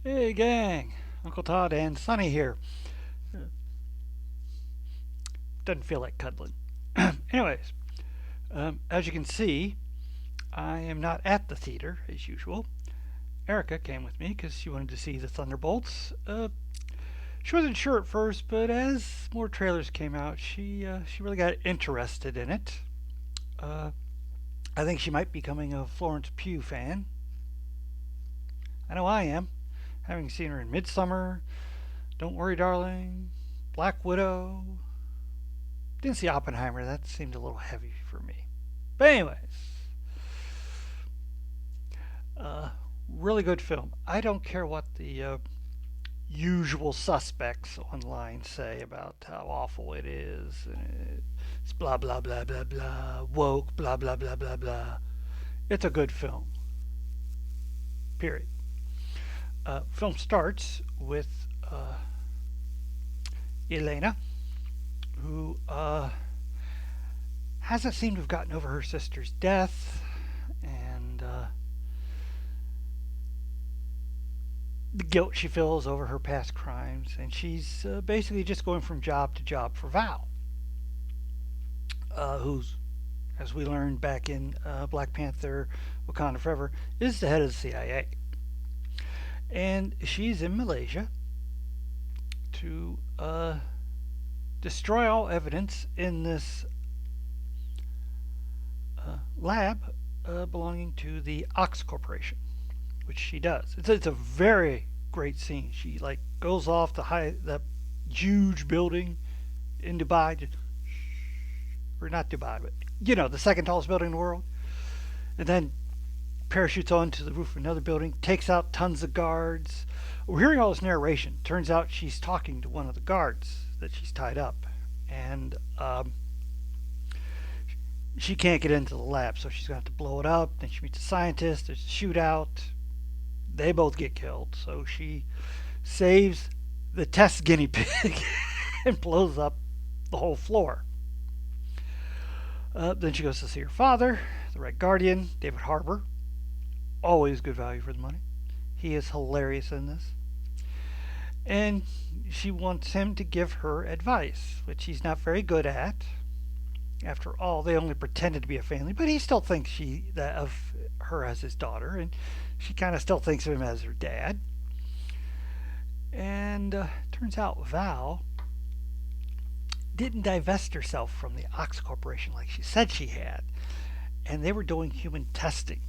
Hey gang, Uncle Todd and Sonny here. Doesn't feel like cuddling. Anyways, as you can see, I am not at the theater as usual. Erika came with me because she wanted to see the Thunderbolts. She wasn't sure at first, but as more trailers came out, she really got interested in it. Uh, I think she might be becoming a Florence Pugh fan. I know I am, having seen her in Midsummer, Don't Worry, Darling, Black Widow. Didn't see Oppenheimer. That seemed a little heavy for me. But anyways, uh, really good film. I don't care what the usual suspects online say about how awful it is. It's blah blah blah blah blah woke blah blah blah blah blah. It's a good film. Period. Film starts with Elena, who hasn't seemed to have gotten over her sister's death, and the guilt she feels over her past crimes, and she's basically just going from job to job for Val, who's, as we learned back in Black Panther Wakanda Forever, is the head of the CIA. And she's in Malaysia to destroy all evidence in this lab belonging to the Ox Corporation, which she does. It's a very great scene. She like goes off the huge building in Dubai, or not Dubai, but the second tallest building in the world, and then parachutes onto the roof of another building, takes out tons of guards. We're hearing all this narration. Turns out she's talking to one of the guards that she's tied up, and she can't get into the lab, so she's going to have to blow it up. Then she meets a scientist. There's a shootout. They both get killed, so she saves the test guinea pig and blows up the whole floor. Then she goes to see her father, the Red Guardian, David Harbour. Always good value for the money. He is hilarious in this. And she wants him to give her advice, which he's not very good at. After all, they only pretended to be a family, but he still thinks of her as his daughter, and she kind of still thinks of him as her dad. And turns out Val didn't divest herself from the Ox Corporation like she said she had, and they were doing human testing,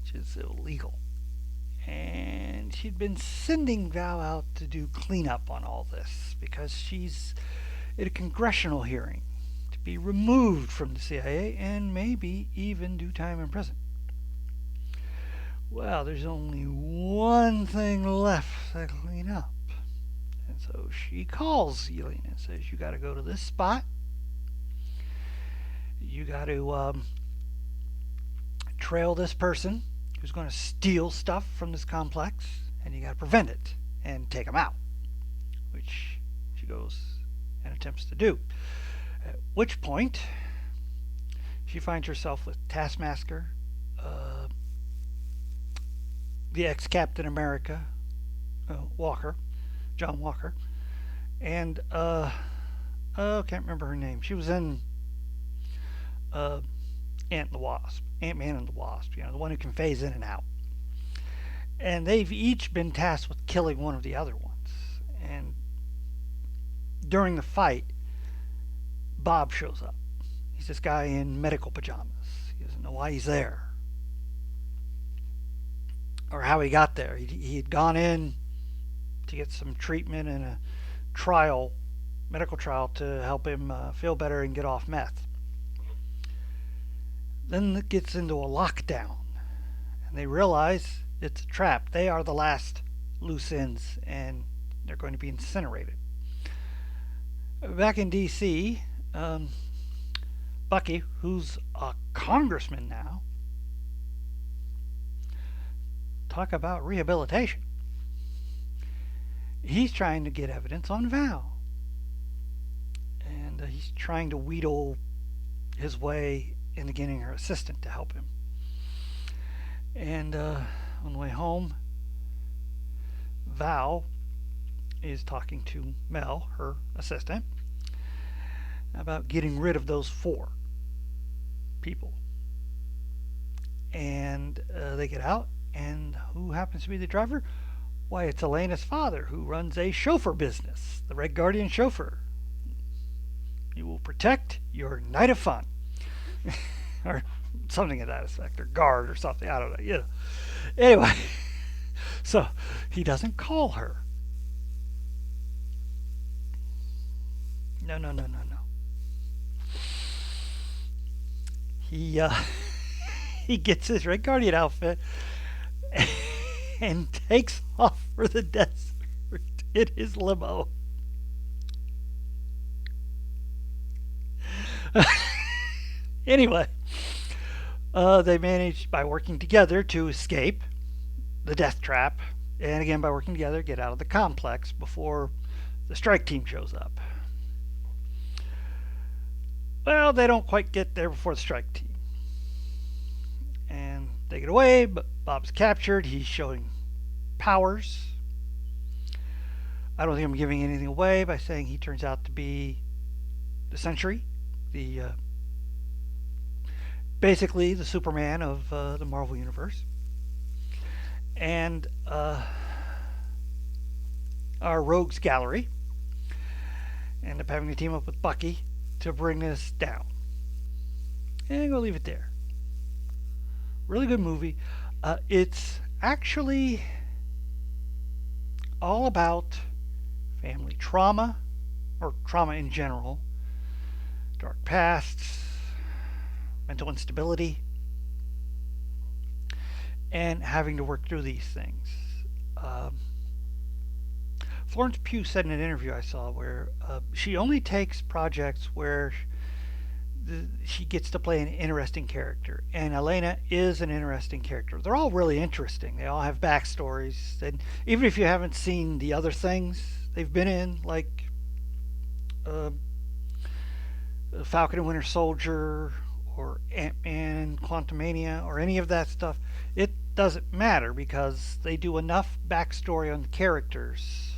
which is illegal. And she'd been sending Val out to do cleanup on all this because she's at a congressional hearing to be removed from the CIA and maybe even do time in prison. Well, there's only one thing left to clean up. And so she calls Elena and says, "You got to go to this spot. You got to trail this person who's going to steal stuff from this complex, and you got to prevent it and take them out," which she goes and attempts to do. At which point, she finds herself with Taskmaster, the ex-Captain America, Walker, John Walker, and can't remember her name. She was in Ant-Man and the Wasp, the one who can phase in and out. And they've each been tasked with killing one of the other ones. And during the fight, Bob shows up. He's this guy in medical pajamas. He doesn't know why he's there or how he got there. He had gone in to get some treatment and a medical trial to help him feel better and get off meth. Then it gets into a lockdown, and they realize it's a trap. They are the last loose ends, and they're going to be incinerated. Back in D.C., Bucky, who's a congressman now, talk about rehabilitation. He's trying to get evidence on Val, and he's trying to wheedle his way into getting her assistant to help him. And on the way home, Val is talking to Mel, her assistant, about getting rid of those four people. And they get out, and who happens to be the driver? Why, it's Elena's father, who runs a chauffeur business, the Red Guardian chauffeur. You will protect your night of fun. Or something of that effect, or guard or something. I don't know. Anyway, so he doesn't call her. No, no, no, no, no. He he gets his Red Guardian outfit and takes off for the desert in his limo. Anyway, they manage by working together to escape the death trap, and again by working together, get out of the complex before the strike team shows up. Well, they don't quite get there before the strike team, and they get away. But Bob's captured. He's showing powers. I don't think I'm giving anything away by saying he turns out to be the Sentry, the basically the Superman of the Marvel Universe. And our Rogues Gallery end up having to team up with Bucky to bring this down. And I'm going to leave it there. Really good movie. It's actually all about family trauma, or trauma in general, dark pasts, mental instability, and having to work through these things. Florence Pugh said in an interview I saw where she only takes projects where she gets to play an interesting character, and Elena is an interesting character. They're all really interesting. They all have backstories, and even if you haven't seen the other things they've been in, like Falcon and Winter Soldier, or Ant-Man, Quantumania, or any of that stuff, it doesn't matter because they do enough backstory on the characters.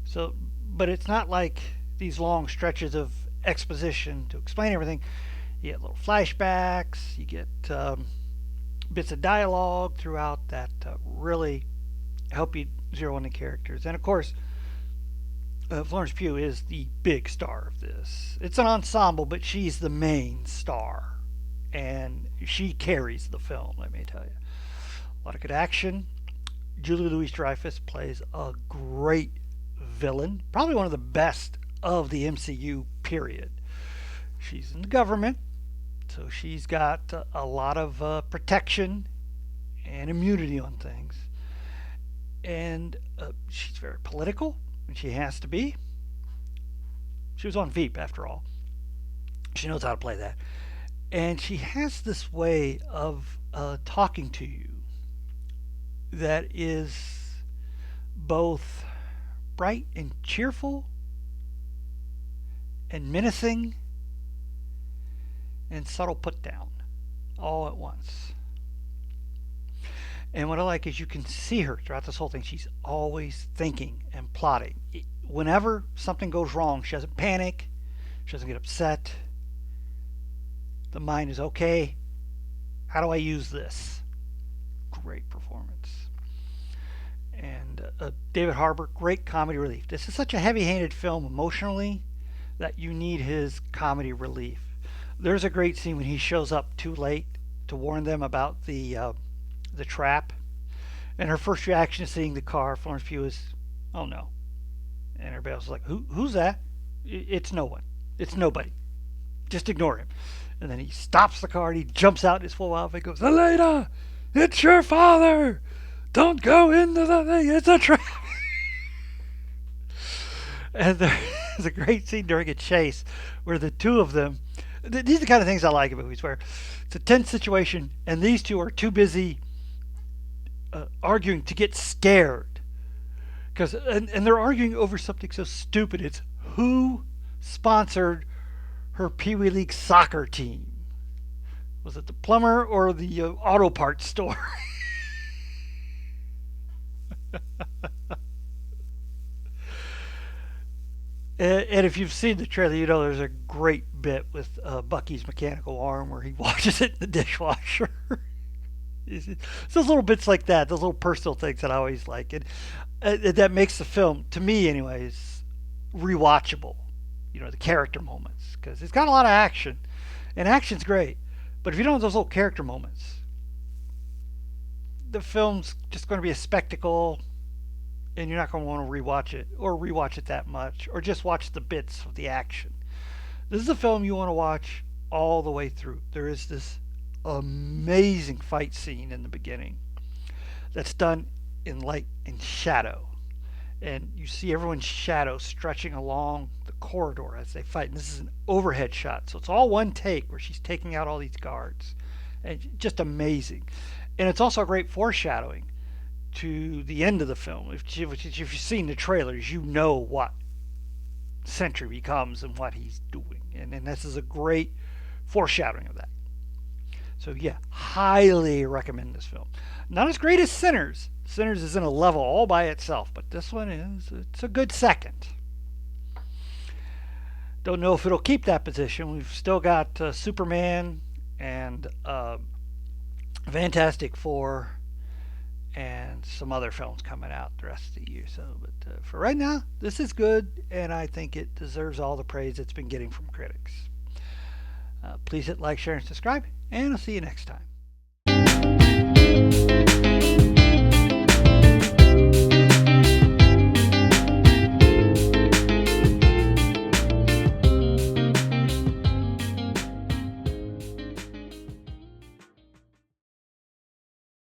So, but it's not like these long stretches of exposition to explain everything. You get little flashbacks, you get bits of dialogue throughout that really help you zero in the characters. And of course, Florence Pugh is the big star of this. It's an ensemble, but she's the main star. And she carries the film, let me tell you. A lot of good action. Julie Louis-Dreyfus plays a great villain. Probably one of the best of the MCU, period. She's in the government, so she's got a lot of protection and immunity on things. And she's very political, and she has to be. She was on Veep, after all. She knows how to play that. And she has this way of talking to you that is both bright and cheerful and menacing and subtle put down all at once. And what I like is you can see her throughout this whole thing. She's always thinking and plotting. Whenever something goes wrong, she doesn't panic. She doesn't get upset. The mind is, okay, how do I use this? Great performance. And David Harbour, great comedy relief. This is such a heavy-handed film emotionally that you need his comedy relief. There's a great scene when he shows up too late to warn them about the trap. And her first reaction to seeing the car, Florence Pugh, is, oh no. And everybody else is like, who's that? It's no one. It's nobody. Just ignore him. And then he stops the car and he jumps out in his full outfit and goes, Elena, it's your father. Don't go into the thing. It's a trap. And there's a great scene during a chase where the two of them, these are the kind of things I like about movies, where it's a tense situation and these two are too busy arguing to get scared. And they're arguing over something so stupid. It's who sponsored her Pee Wee League soccer team. Was it the plumber or the auto parts store? And if you've seen the trailer, you know there's a great bit with Bucky's mechanical arm where he washes it in the dishwasher. It's those little bits like that, those little personal things that I always like, and that makes the film, to me, anyways, rewatchable. You know, the character moments, because it's got a lot of action, and action's great. But if you don't have those little character moments, the film's just going to be a spectacle, and you're not going to want to rewatch it or rewatch it that much, or just watch the bits of the action. This is a film you want to watch all the way through. There is this amazing fight scene in the beginning that's done in light and shadow. And you see everyone's shadow stretching along the corridor as they fight. And this is an overhead shot. So it's all one take where she's taking out all these guards. And just amazing. And it's also a great foreshadowing to the end of the film. If you've seen the trailers, you know what Sentry becomes and what he's doing. And this is a great foreshadowing of that. So yeah, highly recommend this film. Not as great as Sinners. Sinners is in a level all by itself, but this one it's a good second. Don't know if it'll keep that position. We've still got Superman and Fantastic Four and some other films coming out the rest of the year. So, but for right now, this is good, and I think it deserves all the praise it's been getting from critics. Please hit like, share, and subscribe, and I'll see you next time.